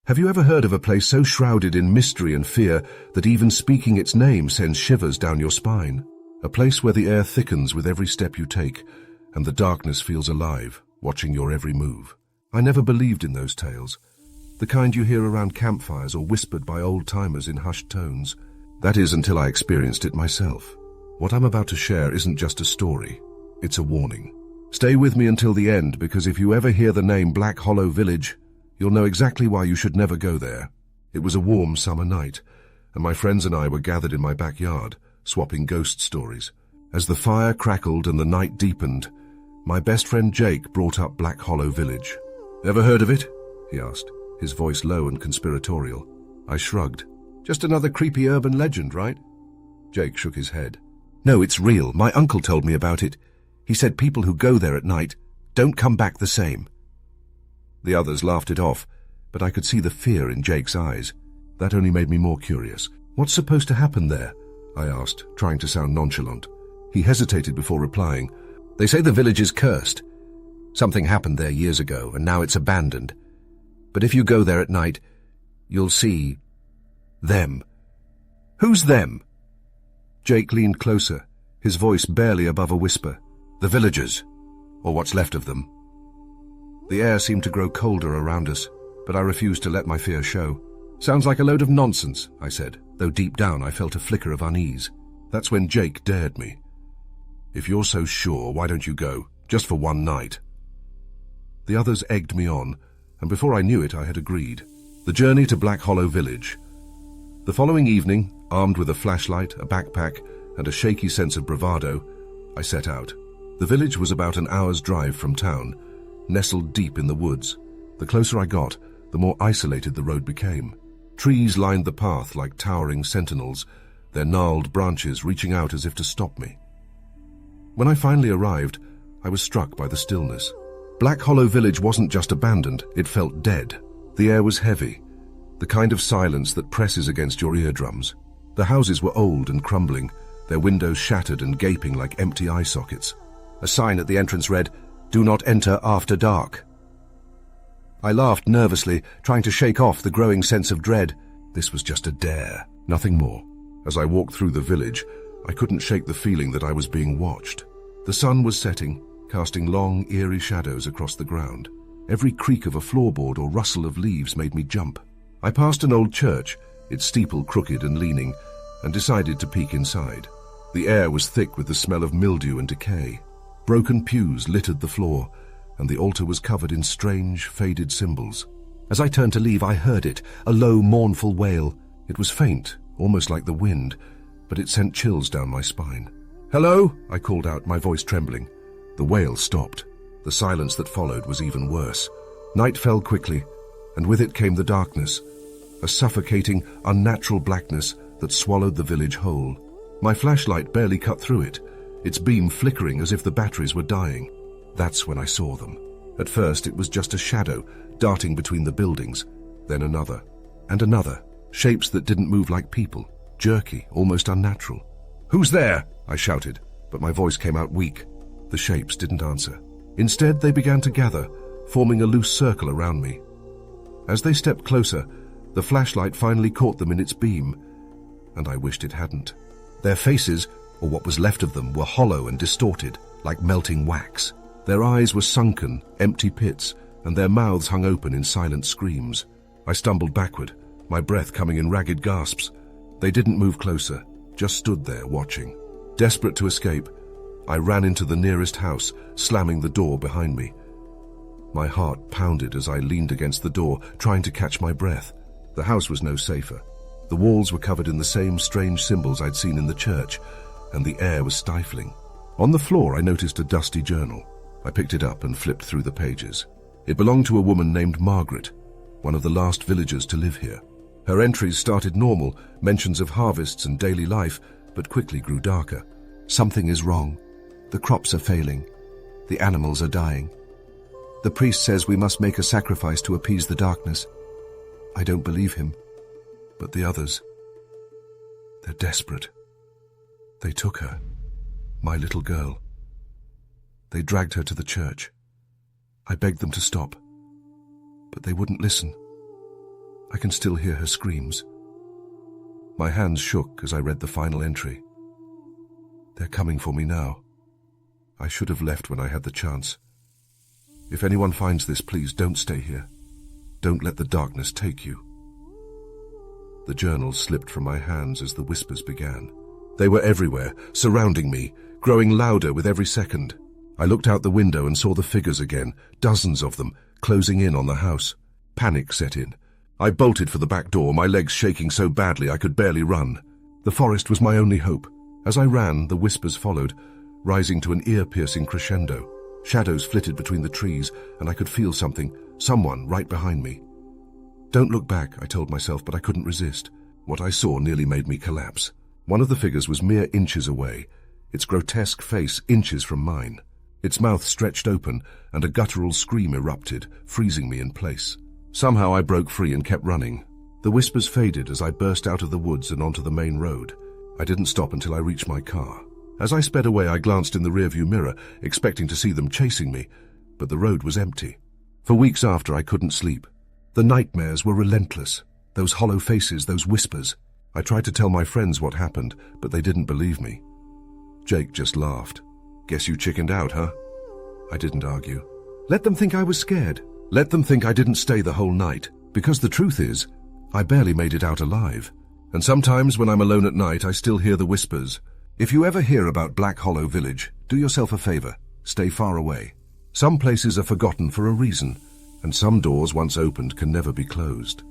Have you ever heard of a place so shrouded in mystery and fear that even speaking its name sends shivers down your spine? A place where the air thickens with every step you take, and the darkness feels alive, watching your every move. I never believed in those tales, the kind you hear around campfires or whispered by old-timers in hushed tones. That is, until I experienced it myself. What I'm about to share isn't just a story, it's a warning. Stay with me until the end, because if you ever hear the name Black Hollow Village, you'll know exactly why you should never go there. It was a warm summer night, and my friends and I were gathered in my backyard, swapping ghost stories. As the fire crackled and the night deepened, my best friend Jake brought up Black Hollow Village. "Ever heard of it?" he asked, his voice low and conspiratorial. I shrugged. "Just another creepy urban legend, right?" Jake shook his head. "No, it's real. My uncle told me about it. He said people who go there at night don't come back the same." The others laughed it off, but I could see the fear in Jake's eyes. That only made me more curious. "What's supposed to happen there?" I asked, trying to sound nonchalant. He hesitated before replying. "They say the village is cursed. Something happened there years ago, and now it's abandoned. But if you go there at night, you'll see them." "Who's them?" Jake leaned closer, his voice barely above a whisper. "The villagers, or what's left of them." The air seemed to grow colder around us, but I refused to let my fear show. "Sounds like a load of nonsense," I said, though deep down I felt a flicker of unease. That's when Jake dared me. "If you're so sure, why don't you go, just for one night?" The others egged me on, and before I knew it, I had agreed. The journey to Black Hollow Village. The following evening, armed with a flashlight, a backpack, and a shaky sense of bravado, I set out. The village was about an hour's drive from town, nestled deep in the woods. The closer I got, the more isolated the road became. Trees lined the path like towering sentinels, their gnarled branches reaching out as if to stop me. When I finally arrived, I was struck by the stillness. Black Hollow Village wasn't just abandoned, it felt dead. The air was heavy, the kind of silence that presses against your eardrums. The houses were old and crumbling, their windows shattered and gaping like empty eye sockets. A sign at the entrance read, "Do not enter after dark." I laughed nervously, trying to shake off the growing sense of dread. This was just a dare, nothing more. As I walked through the village, I couldn't shake the feeling that I was being watched. The sun was setting, casting long, eerie shadows across the ground. Every creak of a floorboard or rustle of leaves made me jump. I passed an old church, its steeple crooked and leaning, and decided to peek inside. The air was thick with the smell of mildew and decay. Broken pews littered the floor, and the altar was covered in strange, faded symbols. As I turned to leave, I heard it, a low, mournful wail. It was faint, almost like the wind, but it sent chills down my spine. "Hello?" I called out, my voice trembling. The wail stopped. The silence that followed was even worse. Night fell quickly, and with it came the darkness, a suffocating, unnatural blackness that swallowed the village whole. My flashlight barely cut through it, its beam flickering as if the batteries were dying. That's when I saw them. At first, it was just a shadow darting between the buildings, then another, and another, shapes that didn't move like people, jerky, almost unnatural. "Who's there?" I shouted, but my voice came out weak. The shapes didn't answer. Instead, they began to gather, forming a loose circle around me. As they stepped closer, the flashlight finally caught them in its beam, and I wished it hadn't. Their faces, or what was left of them, were hollow and distorted, like melting wax. Their eyes were sunken, empty pits, and their mouths hung open in silent screams. I stumbled backward, my breath coming in ragged gasps. They didn't move closer, just stood there watching. Desperate to escape, I ran into the nearest house, slamming the door behind me. My heart pounded as I leaned against the door, trying to catch my breath. The house was no safer. The walls were covered in the same strange symbols I'd seen in the church, and the air was stifling. On the floor, I noticed a dusty journal. I picked it up and flipped through the pages. It belonged to a woman named Margaret, one of the last villagers to live here. Her entries started normal, mentions of harvests and daily life, but quickly grew darker. "Something is wrong. The crops are failing. The animals are dying. The priest says we must make a sacrifice to appease the darkness. I don't believe him. But the others, they're desperate. They took her, my little girl. They dragged her to the church. I begged them to stop, but they wouldn't listen. I can still hear her screams. My hands shook as I read the final entry. They're coming for me now. I should have left when I had the chance. If anyone finds this, please don't stay here. Don't let the darkness take you. The journal slipped from my hands as the whispers began. They were everywhere, surrounding me, growing louder with every second. I looked out the window and saw the figures again, dozens of them, closing in on the house. Panic set in. I bolted for the back door, my legs shaking so badly I could barely run. The forest was my only hope. As I ran, the whispers followed, rising to an ear-piercing crescendo. Shadows flitted between the trees, and I could feel someone right behind me. Don't look back, I told myself, but I couldn't resist. What I saw nearly made me collapse. One of the figures was mere inches away, its grotesque face inches from mine. Its mouth stretched open, and a guttural scream erupted, freezing me in place. Somehow I broke free and kept running. The whispers faded as I burst out of the woods and onto the main road. I didn't stop until I reached my car. As I sped away, I glanced in the rearview mirror, expecting to see them chasing me, but the road was empty. For weeks after, I couldn't sleep. The nightmares were relentless. Those hollow faces, those whispers. I tried to tell my friends what happened, but they didn't believe me. Jake just laughed. Guess you chickened out, huh? I didn't argue. Let them think I was scared. Let them think I didn't stay the whole night, because the truth is, I barely made it out alive. And sometimes when I'm alone at night, I still hear the whispers. If you ever hear about Black Hollow Village, do yourself a favor. Stay far away. Some places are forgotten for a reason, and some doors once opened can never be closed.